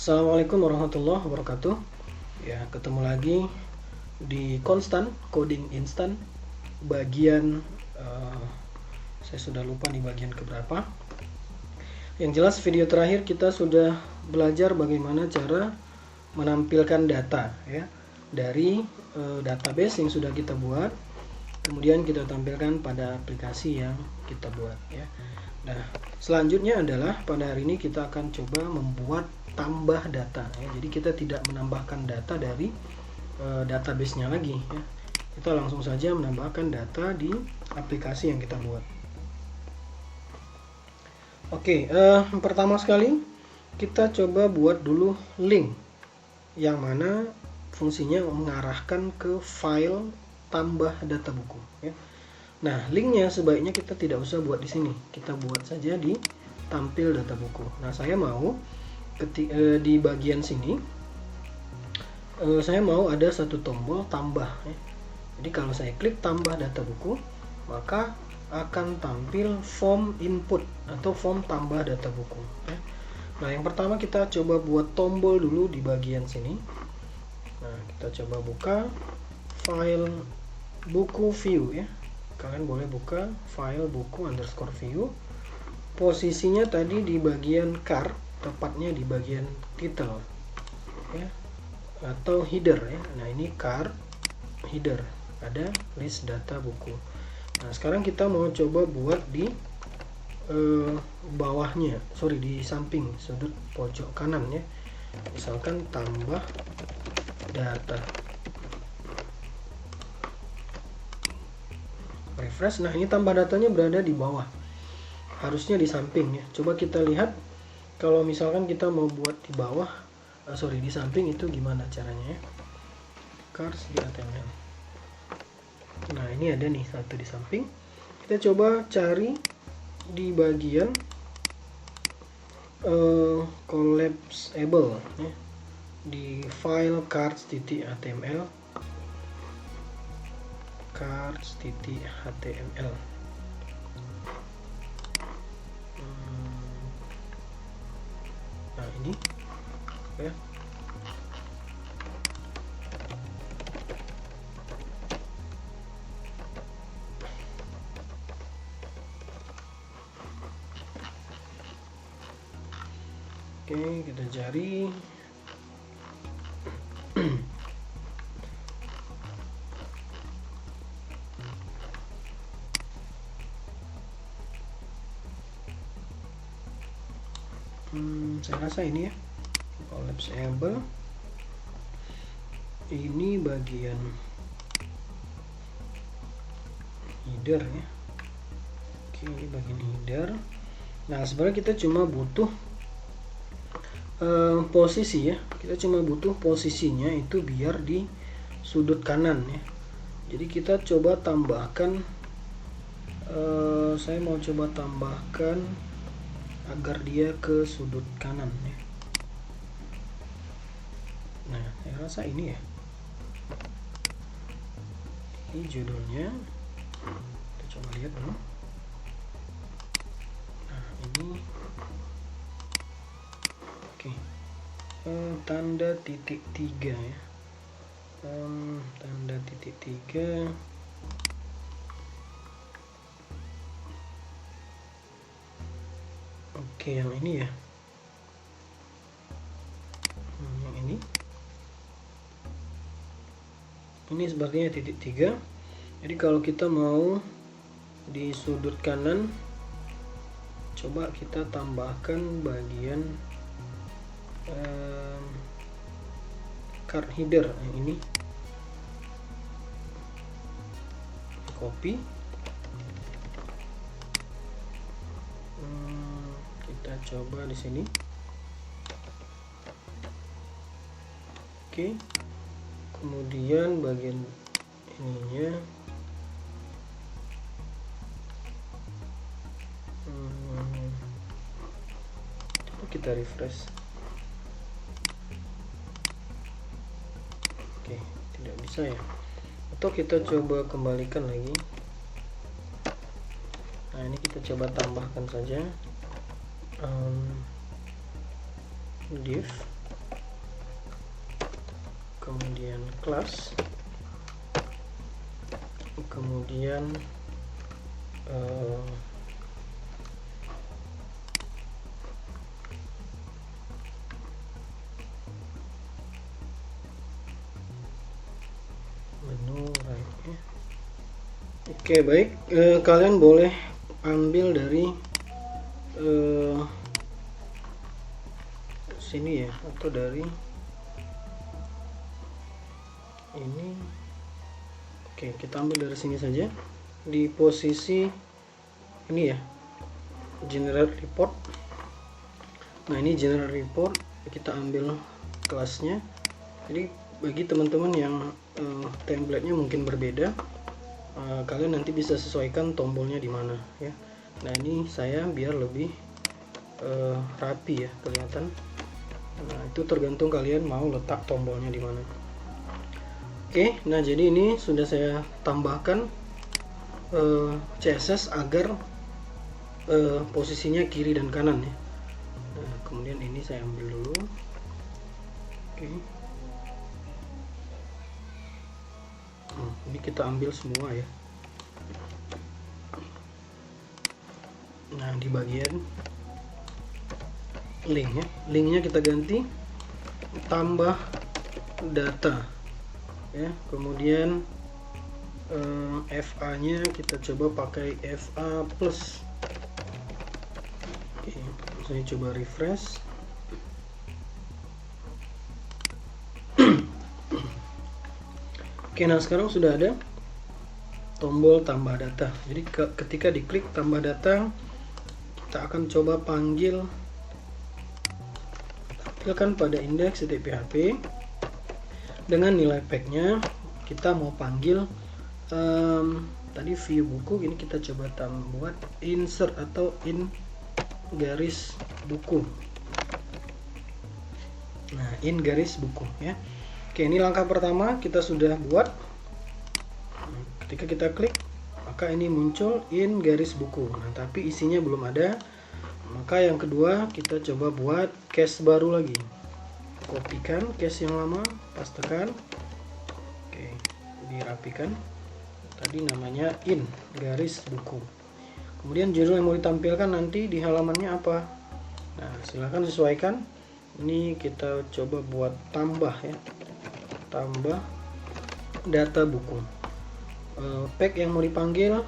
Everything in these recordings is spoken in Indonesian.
Assalamualaikum warahmatullahi wabarakatuh. Ya, ketemu lagi di Konstan Coding Instan bagian saya sudah lupa di bagian keberapa. Yang jelas video terakhir kita sudah belajar bagaimana cara menampilkan data ya dari database yang sudah kita buat. Kemudian kita tampilkan pada aplikasi yang kita buat ya. Nah, selanjutnya adalah pada hari ini kita akan coba membuat tambah data ya. Jadi kita tidak menambahkan data dari database-nya lagi ya. Kita langsung saja menambahkan data di aplikasi yang kita buat. Oke, pertama sekali kita coba buat dulu link yang mana fungsinya mengarahkan ke file tambah data buku ya. Nah, linknya sebaiknya kita tidak usah buat di sini. Kita buat saja di tampil data buku. Nah, saya mau di bagian sini saya mau ada satu tombol tambah ya. Jadi kalau saya klik tambah data buku, maka akan tampil form input atau form tambah data buku ya. Nah, yang pertama kita coba buat tombol dulu di bagian sini. Nah, kita coba buka file buku view ya. Kalian boleh buka file buku underscore view. Posisinya tadi di bagian card, tepatnya di bagian title ya, atau header ya. Nah, ini card header, ada list data buku. Nah, sekarang kita mau coba buat di bawahnya, di samping sudut pojok kanan ya. Misalkan tambah data, refresh. Nah, ini tambah datanya berada di bawah, harusnya di samping ya. Coba kita lihat kalau misalkan kita mau buat di bawah, di samping itu gimana caranya ya. Cards di HTML. Nah, ini ada nih satu di samping. Kita coba cari di bagian collapsible ya, di file cards.html, cards.html. Nah, ini ya. Oke, kita cari. Saya rasa ini ya, collapsible. Ini bagian header ya. Oke, ini bagian header. Nah, sebenarnya kita cuma butuh posisi ya. Kita cuma butuh posisinya itu biar di sudut kanan ya. Jadi kita coba tambahkan, saya mau coba tambahkan agar dia ke sudut kanan ya. Nah, saya rasa ini ya. Ini judulnya. Kita coba lihat dulu. Nah, ini. Oke. Tanda titik 3 ya. Tanda titik 3. Oke, yang ini ya. Yang ini. Ini sepertinya titik 3. Jadi kalau kita mau di sudut kanan, coba kita tambahkan bagian card header yang ini. Copy. Kita coba di sini. Oke. Kemudian bagian ininya coba kita refresh. Oke, tidak bisa ya. Atau kita coba kembalikan lagi. Nah, ini kita coba tambahkan saja div kemudian class, kemudian menu right ya. Oke, baik, kalian boleh ambil dari sini ya, atau dari ini. Oke, kita ambil dari sini saja, di posisi ini ya, generate report. Nah, ini generate report, kita ambil kelasnya. Jadi bagi teman-teman yang template-nya mungkin berbeda, kalian nanti bisa sesuaikan tombolnya di mana ya. Nah, ini saya biar lebih rapi ya kelihatan. Nah, itu tergantung kalian mau letak tombolnya di mana. Oke, nah jadi ini sudah saya tambahkan CSS agar posisinya kiri dan kanan ya. Nah, kemudian ini saya ambil dulu. Oke. Ini kita ambil semua ya. Nah, di bagian link ya, linknya kita ganti tambah data ya. Kemudian FA nya kita coba pakai FA plus. Oke, saya coba refresh. Oke, nah sekarang sudah ada tombol tambah data. Jadi ketika diklik tambah data, kita akan coba tampilkan pada index.php dengan nilai packnya. Kita mau panggil tadi view buku, ini kita coba buat insert atau in garis buku. Nah, in garis buku ya. Oke, ini langkah pertama kita sudah buat. Ketika kita klik, maka ini muncul in garis buku. Nah, tapi isinya belum ada. Maka yang kedua kita coba buat case baru lagi. Kopikan case yang lama, pastekan. Oke, dirapikan. Tadi namanya in garis buku. Kemudian judul yang mau ditampilkan nanti di halamannya apa. Nah, silahkan sesuaikan. Ini kita coba buat tambah ya. Tambah data buku. Pack yang mau dipanggil.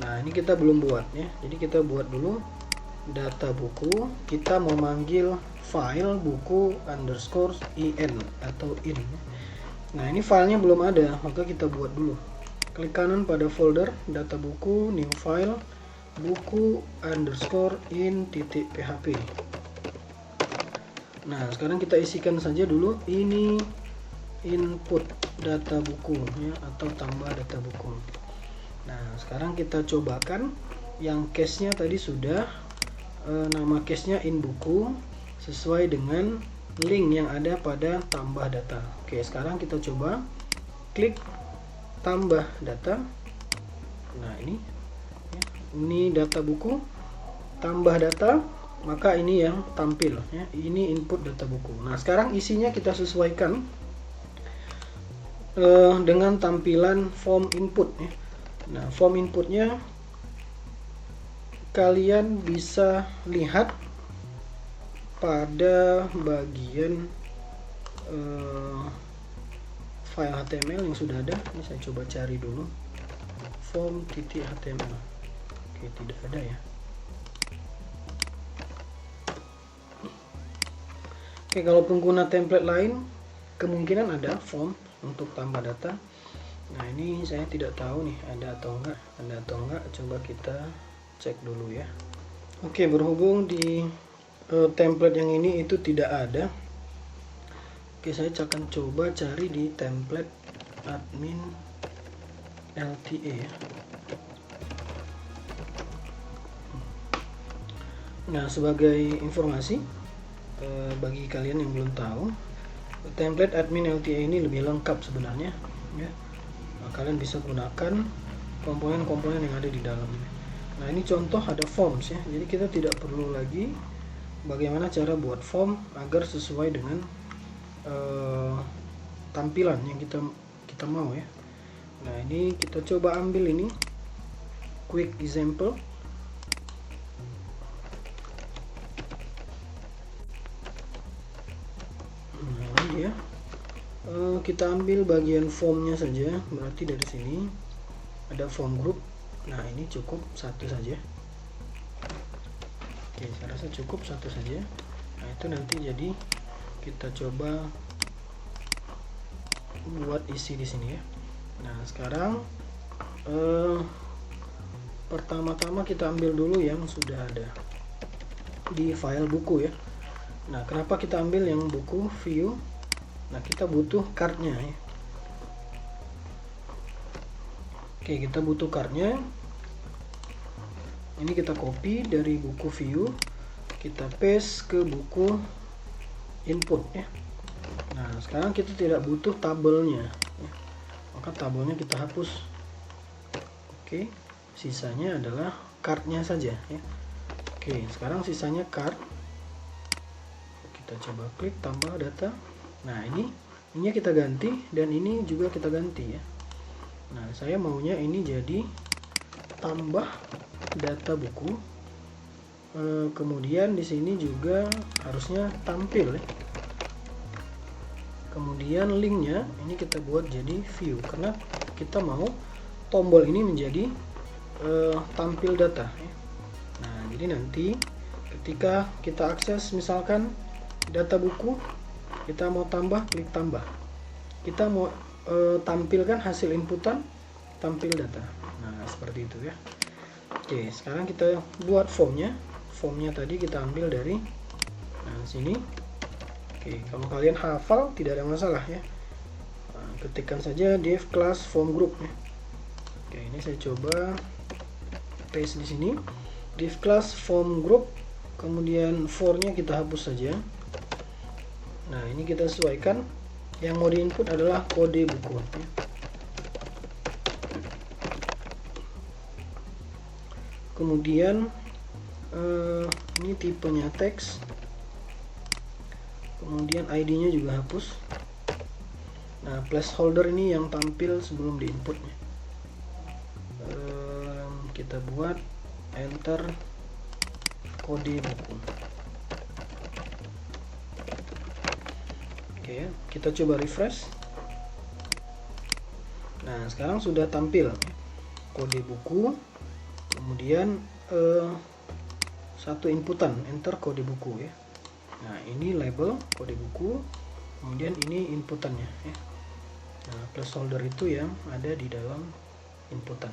Nah, ini kita belum buat ya. Jadi kita buat dulu data buku. Kita mau manggil file buku underscore in atau in. Nah, ini filenya belum ada, maka kita buat dulu. Klik kanan pada folder data buku, new file buku underscore in.php. Nah, sekarang kita isikan saja dulu ini input data buku ya, atau tambah data buku. Nah, sekarang kita cobakan yang case-nya tadi sudah nama case-nya in buku sesuai dengan link yang ada pada tambah data. Oke, sekarang kita coba klik tambah data. Nah, ini data buku tambah data, maka ini yang tampil ya. Ini input data buku. Nah, sekarang isinya kita sesuaikan dengan tampilan form input ya. Nah, form inputnya kalian bisa lihat pada bagian file HTML yang sudah ada. Ini saya coba cari dulu form.html. Oke, tidak ada ya. Oke, kalau pengguna template lain kemungkinan ada form untuk tambah data. Nah, ini saya tidak tahu nih ada atau enggak, coba kita cek dulu ya. Oke, berhubung di template yang ini itu tidak ada. Oke, saya akan coba cari di template admin LTA ya. Nah, sebagai informasi bagi kalian yang belum tahu, template admin LTA ini lebih lengkap sebenarnya ya. Nah, kalian bisa gunakan komponen-komponen yang ada di dalamnya. Nah, ini contoh ada forms ya. Jadi kita tidak perlu lagi bagaimana cara buat form agar sesuai dengan tampilan yang kita mau ya. Nah, ini kita coba ambil ini quick example. Nah, ini ya. Kita ambil bagian formnya saja, berarti dari sini ada form group. Nah, ini cukup satu saja. Oke, saya rasa cukup satu saja. Nah, itu nanti jadi kita coba buat isi di sini ya. Nah, sekarang pertama-tama kita ambil dulu yang sudah ada di file buku ya. Nah, kenapa kita ambil yang buku view? Nah, kita butuh cardnya ya. Oke, kita butuh cardnya. Ini kita copy dari buku view, kita paste ke buku input ya. Nah, sekarang kita tidak butuh tabelnya ya. Maka tabelnya kita hapus. Oke, sisanya adalah cardnya saja ya. Oke, sekarang sisanya card. Kita coba klik tambah data. Nah, ini kita ganti dan ini juga kita ganti ya. Nah, saya maunya ini jadi tambah data buku. Kemudian di sini juga harusnya tampil ya. Kemudian linknya ini kita buat jadi view, karena kita mau tombol ini menjadi tampil data ya. Nah, jadi nanti ketika kita akses misalkan data buku, kita mau tambah, klik tambah. Kita mau tampilkan hasil inputan, tampil data. Nah, seperti itu ya. Oke, sekarang kita buat formnya. Formnya tadi kita ambil dari sini. Oke, kalau kalian hafal tidak ada masalah ya. Nah, ketikkan saja div class form group ya. Oke, ini saya coba paste di sini. Div class form group, kemudian for-nya kita hapus saja. Nah, ini kita sesuaikan. Yang mau diinput adalah kode buku ya. Kemudian ini tipenya teks, kemudian ID-nya juga hapus. Nah, placeholder ini yang tampil sebelum diinputnya. Kita buat enter kode buku. Oke, kita coba refresh. Nah, sekarang sudah tampil kode buku. Kemudian satu inputan, enter kode buku ya. Nah, ini label kode buku, kemudian ini inputannya ya. Nah, placeholder itu yang ada di dalam inputan.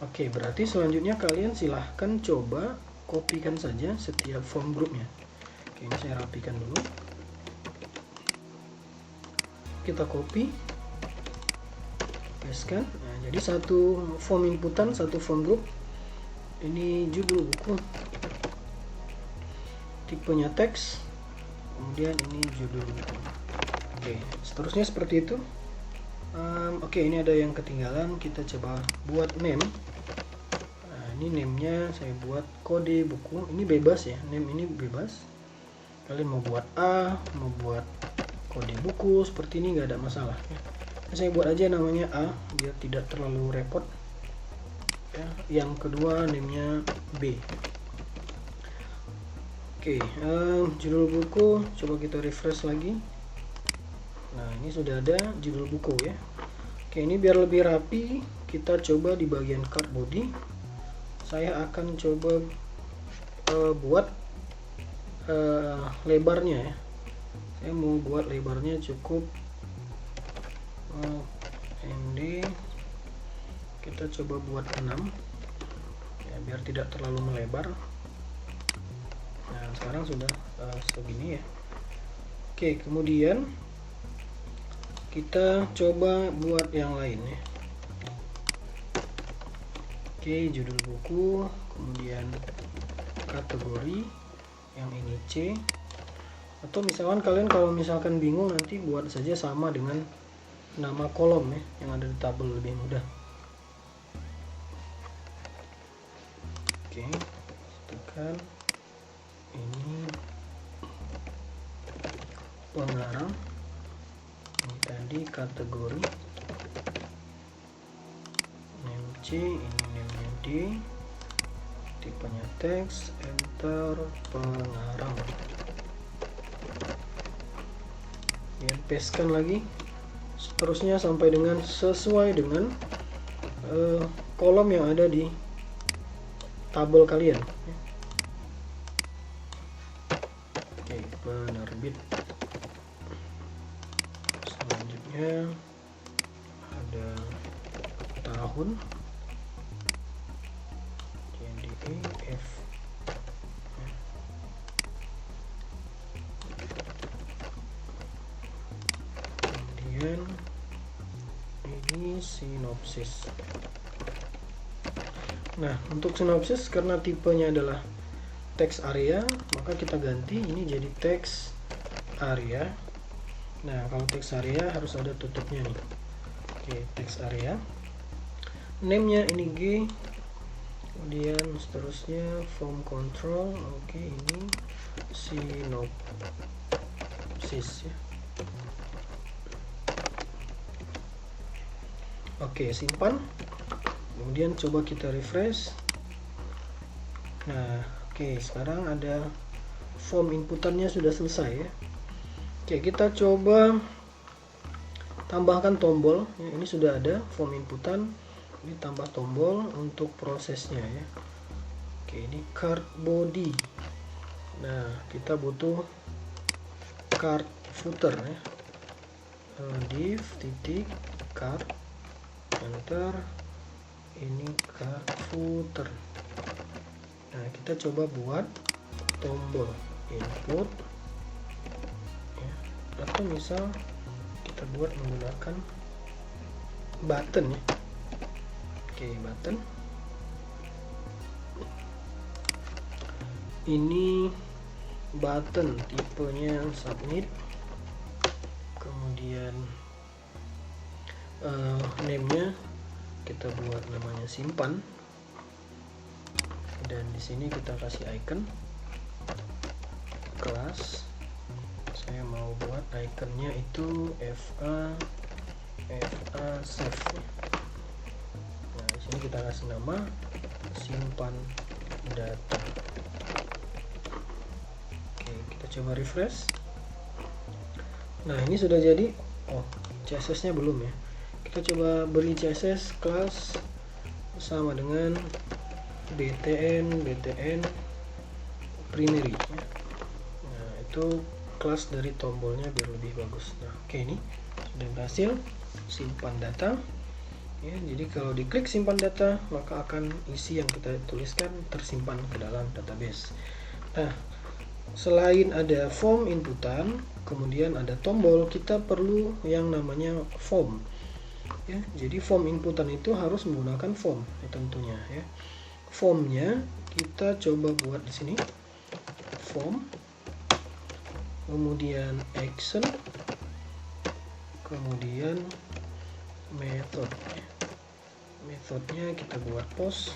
Oke, berarti selanjutnya kalian silahkan coba kopikan saja setiap form groupnya. Oke, ini saya rapikan dulu. Kita copy, pastekan. Nah, jadi satu form inputan, satu form group. Ini judul buku, tipenya teks, kemudian ini judul buku. Oke, seterusnya seperti itu. Oke, ini ada yang ketinggalan. Kita coba buat name. Nah, ini name-nya saya buat kode buku. Ini bebas ya, name ini bebas. Kalian mau buat A, mau buat kode buku seperti ini nggak ada masalah ya. Saya buat aja namanya A biar tidak terlalu repot ya. Yang kedua name-nya B. Oke, judul buku coba kita refresh lagi. Nah, ini sudah ada judul buku ya. Oke, ini biar lebih rapi kita coba di bagian card body. Saya akan coba buat lebarnya ya. Saya mau buat lebarnya cukup MD. Kita coba buat 6 ya, biar tidak terlalu melebar. Nah, sekarang sudah segini ya. Oke, kemudian kita coba buat yang lain ya. Oke, judul buku, kemudian kategori, yang ini C. Atau misalkan kalian kalau misalkan bingung nanti buat saja sama dengan nama kolom ya, yang ada di tabel lebih mudah. Oke, tekan ini pengarang, ini tadi jadi kategori name C, ini name-nya D, tipenya teks, enter, pengarang. Ya, pastekan lagi, seterusnya sampai dengan sesuai dengan kolom yang ada di tabel kalian. Oke, penerbit. Selanjutnya ada tahun, jadi F. Kemudian ini sinopsis. Nah, untuk sinopsis karena tipenya adalah text area, maka kita ganti ini jadi text area. Nah, kalau text area harus ada tutupnya nih. Oke, text area. Name-nya ini G. Kemudian seterusnya form control. Oke, ini sinopsis ya. Oke, simpan. Kemudian coba kita refresh. Nah, oke, sekarang ada form inputannya sudah selesai ya. Oke, kita coba tambahkan tombol. Ini sudah ada form inputan. Ini tambah tombol untuk prosesnya ya. Oke, ini card body. Nah, kita butuh card footer ya. Div titik card, enter. Ini card footer. Nah, kita coba buat tombol input ya. Atau misal kita buat menggunakan button ya. Oke, button. Ini button tipenya submit. Kemudian name-nya kita buat namanya simpan, dan di sini kita kasih icon kelas. Saya mau buat iconnya itu FA save. Nah, di sini kita kasih nama simpan data. Oke, kita coba refresh. Nah, ini sudah jadi. Oh, CSS-nya belum ya. Kita coba beri CSS kelas sama dengan btn primary ya. Nah, itu kelas dari tombolnya biar lebih bagus. Nah, oke, ini sudah berhasil. Simpan data ya. Jadi kalau diklik simpan data, maka akan isi yang kita tuliskan tersimpan ke dalam database. Nah, selain ada form inputan, kemudian ada tombol, kita perlu yang namanya form ya. Jadi form inputan itu harus menggunakan form ya, tentunya ya. Formnya kita coba buat di sini, form, kemudian action, kemudian method. Methodnya kita buat post,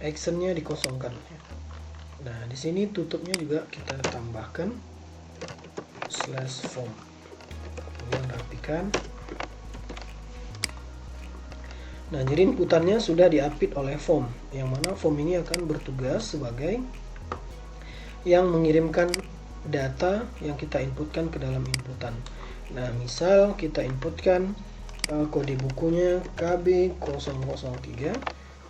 actionnya dikosongkan ya. Nah, di sini tutupnya juga kita tambahkan /form. Kemudian rapikan. Nah, jadi inputannya sudah diapit oleh form, yang mana form ini akan bertugas sebagai yang mengirimkan data yang kita inputkan ke dalam inputan. Nah, misal kita inputkan kode bukunya KB003,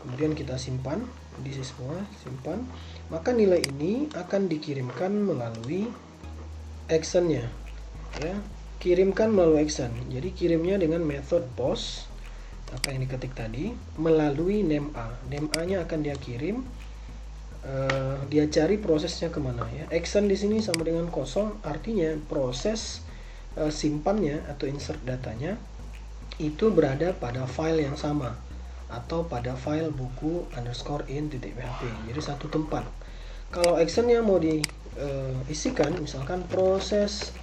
kemudian kita simpan di semua, simpan, maka nilai ini akan dikirimkan melalui actionnya ya. Kirimkan melalui action, jadi kirimnya dengan method post, apa yang diketik tadi, melalui name A. Name A-nya akan dia kirim, dia cari prosesnya kemana ya. Action di sini sama dengan kosong, artinya proses simpannya atau insert datanya itu berada pada file yang sama atau pada file buku _in.php. Jadi satu tempat. Kalau actionnya mau diisikan, misalkan proses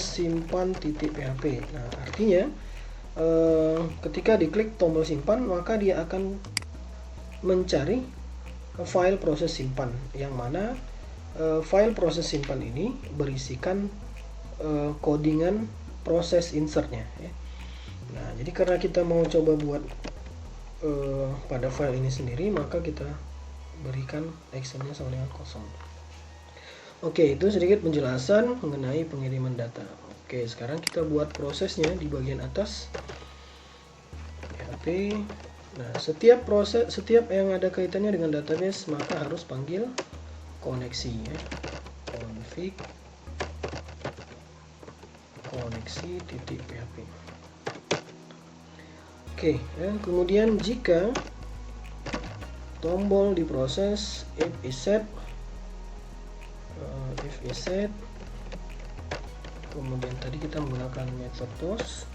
simpan.php. Nah, artinya ketika diklik tombol simpan, maka dia akan mencari file proses simpan, yang mana file proses simpan ini berisikan codingan proses insertnya ya. Nah, jadi karena kita mau coba buat pada file ini sendiri, maka kita berikan actionnya sama dengan kosong. Oke, itu sedikit penjelasan mengenai pengiriman data. Oke, sekarang kita buat prosesnya di bagian atas. PHP. Nah, setiap yang ada kaitannya dengan database maka harus panggil koneksi ya. Config koneksi.php. Oke, ya, kemudian jika tombol diproses, if is set, kemudian tadi kita menggunakan method post.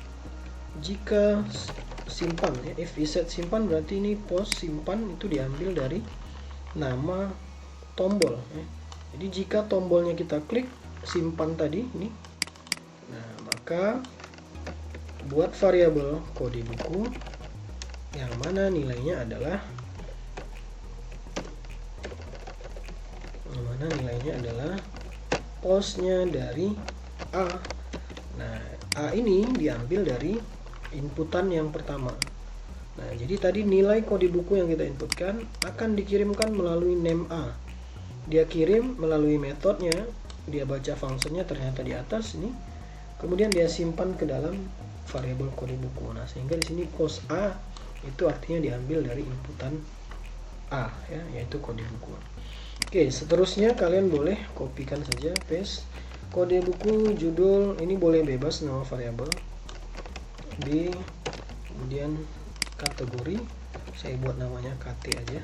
Jika simpan ya, if is set simpan berarti ini post simpan itu diambil dari nama tombol ya. Jadi jika tombolnya kita klik simpan tadi ini, nah maka buat variabel kode buku yang mana nilainya adalah postnya dari A. Nah, A ini diambil dari inputan yang pertama. Nah, jadi tadi nilai kode buku yang kita inputkan akan dikirimkan melalui name A. Dia kirim melalui metodenya, dia baca fungsinya ternyata di atas ini. Kemudian dia simpan ke dalam variabel kode buku. Nah, sehingga di sini post A itu artinya diambil dari inputan A ya, yaitu kode buku. Oke, seterusnya kalian boleh kopikan saja, paste kode buku, judul ini boleh bebas nama variabel. B, kemudian kategori saya buat namanya KT aja.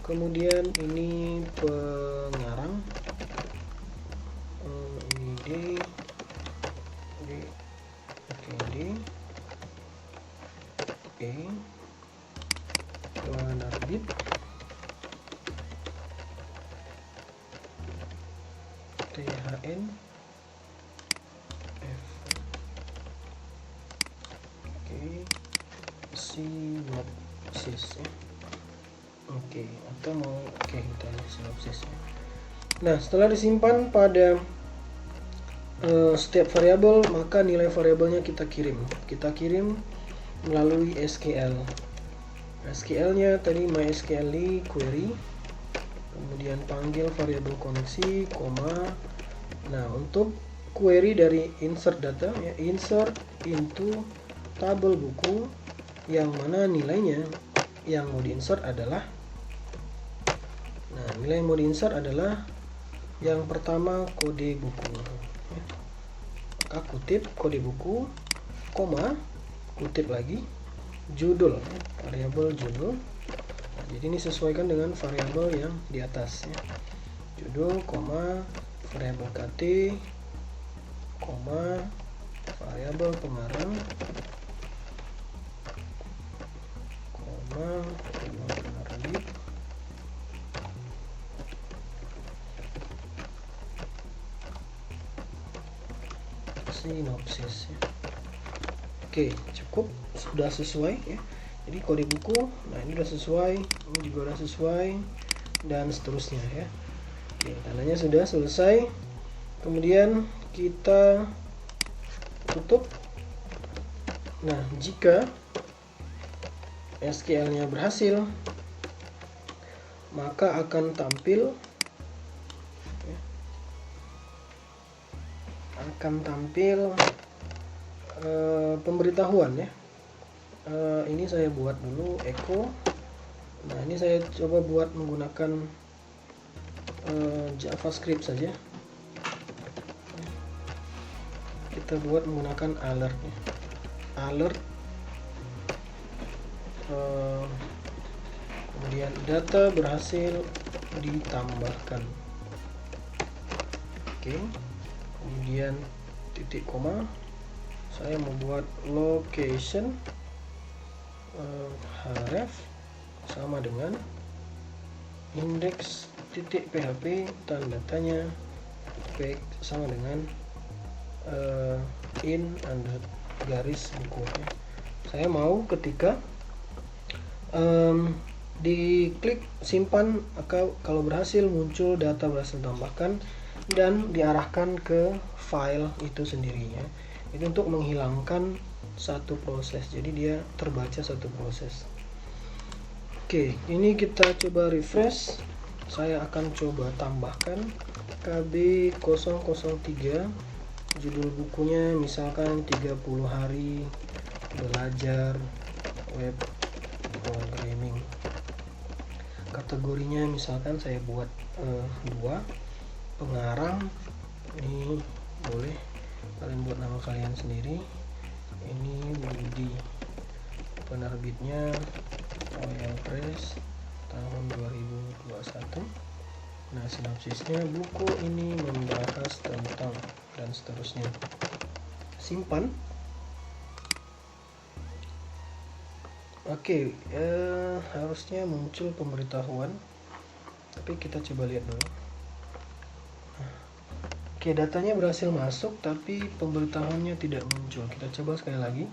Kemudian ini pengarang, ini D, E, penerbit, THN, F, sinopsis ya. Oke, atau mau kita lihat sinopsisnya. Nah, setelah disimpan pada setiap variabel, maka nilai variabelnya kita kirim melalui SQL. SQL-nya tadi MySQL query, kemudian panggil variabel koneksi, koma. Nah, untuk query dari insert data ya, insert into tabel buku, yang mana nilainya yang mau diinsert adalah, nah nilai yang mau diinsert adalah yang pertama kode buku ya. Maka kutip kode buku, koma, kutip lagi judul ya, variabel judul. Nah, jadi ini sesuaikan dengan variabel yang di atas ya. Judul, koma, variabel KT, koma, variabel pengarang, koma, variabel penerbit, sinopsis ya. Oke, cukup, sudah sesuai ya. Jadi kode buku, nah ini sudah sesuai, ini juga sudah sesuai, dan seterusnya ya. Oke, tandanya sudah selesai. Kemudian kita tutup. Nah, jika SQL-nya berhasil, maka akan tampil pemberitahuan ya. Ini saya buat dulu echo. Nah, ini saya coba buat menggunakan JavaScript saja. Kita buat menggunakan alert ya. Alert, kemudian data berhasil ditambahkan. Oke, kemudian titik koma, saya membuat location href sama dengan index.php, tanda tanya back sama dengan in under garis buku ya. Saya mau ketika diklik simpan, kalau berhasil muncul data berhasil ditambahkan dan diarahkan ke file itu sendirinya. Itu untuk menghilangkan satu proses, jadi dia terbaca satu proses. Oke, ini kita coba refresh. Saya akan coba tambahkan KB003, judul bukunya misalkan 30 hari belajar web programming. Kategorinya misalkan saya buat 2. Pengarang, ini boleh kalian buat nama kalian sendiri. Ini Budi, penerbitnya Royal Press tahun 2021. Nah, sinopsisnya, buku ini membahas tentang, dan seterusnya. Simpan. Oke, harusnya muncul pemberitahuan, tapi kita coba lihat dulu. Oke, datanya berhasil masuk, tapi pemberitahuannya tidak muncul. Kita coba sekali lagi.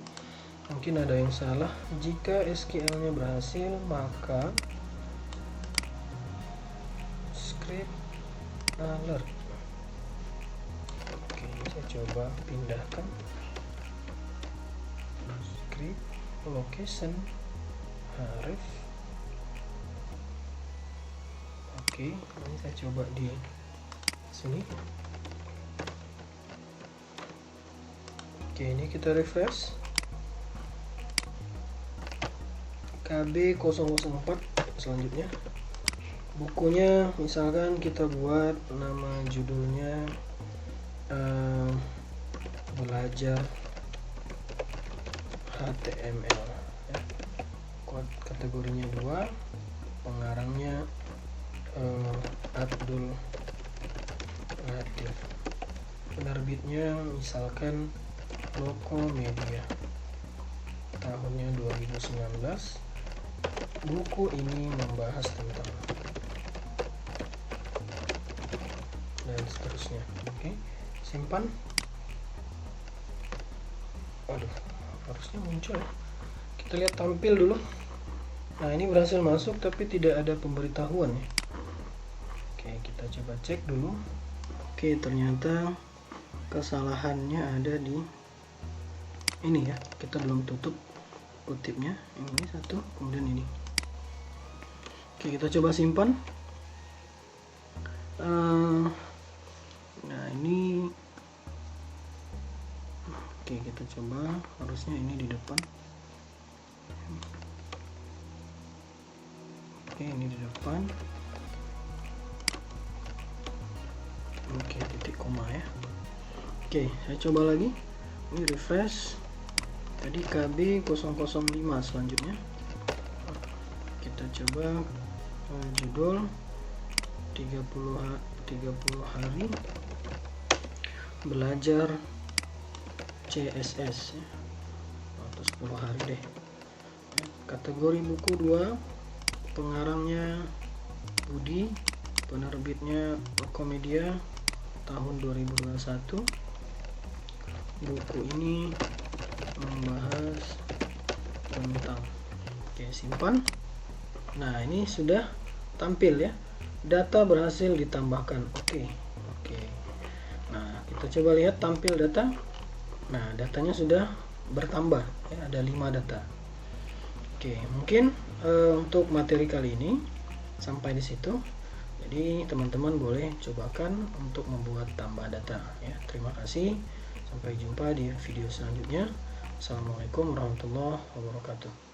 Mungkin ada yang salah. Jika SQL-nya berhasil, maka script alert. Oke, saya coba pindahkan script location href. Oke, ini saya coba di sini. Oke, ini kita refresh. KB004 selanjutnya. Bukunya misalkan kita buat nama judulnya belajar HTML. Ya. Kategorinya 2. Pengarangnya Abdul Latif. Penerbitnya misalkan Loko Media, tahunnya 2019. Buku ini membahas tentang, dan seterusnya. Oke, simpan. Aduh, harusnya muncul ya. Kita lihat tampil dulu. Nah, ini berhasil masuk tapi tidak ada pemberitahuan ya. Oke, kita coba cek dulu. Oke, ternyata kesalahannya ada di ini ya, kita belum tutup kutipnya. Ini satu, kemudian ini. Oke, kita coba simpan. Nah, ini. Oke, kita coba, harusnya ini di depan. Oke, ini di depan. Oke, titik koma ya. Oke, saya coba lagi. Ini refresh. Tadi KB005 selanjutnya. Kita coba judul 30 hari belajar CSS ya. Atau 10 hari deh. Kategori buku 2. Pengarangnya Budi, penerbitnya Loko Media tahun 2021. Buku ini membahas tentang. Oke, simpan. Nah, ini sudah tampil ya, data berhasil ditambahkan. Oke. Nah, kita coba lihat tampil data. Nah, datanya sudah bertambah ya, ada 5 data. Oke, mungkin untuk materi kali ini sampai di situ. Jadi teman-teman boleh cobakan untuk membuat tambah data ya. Terima kasih, sampai jumpa di video selanjutnya. Assalamualaikum warahmatullahi wabarakatuh.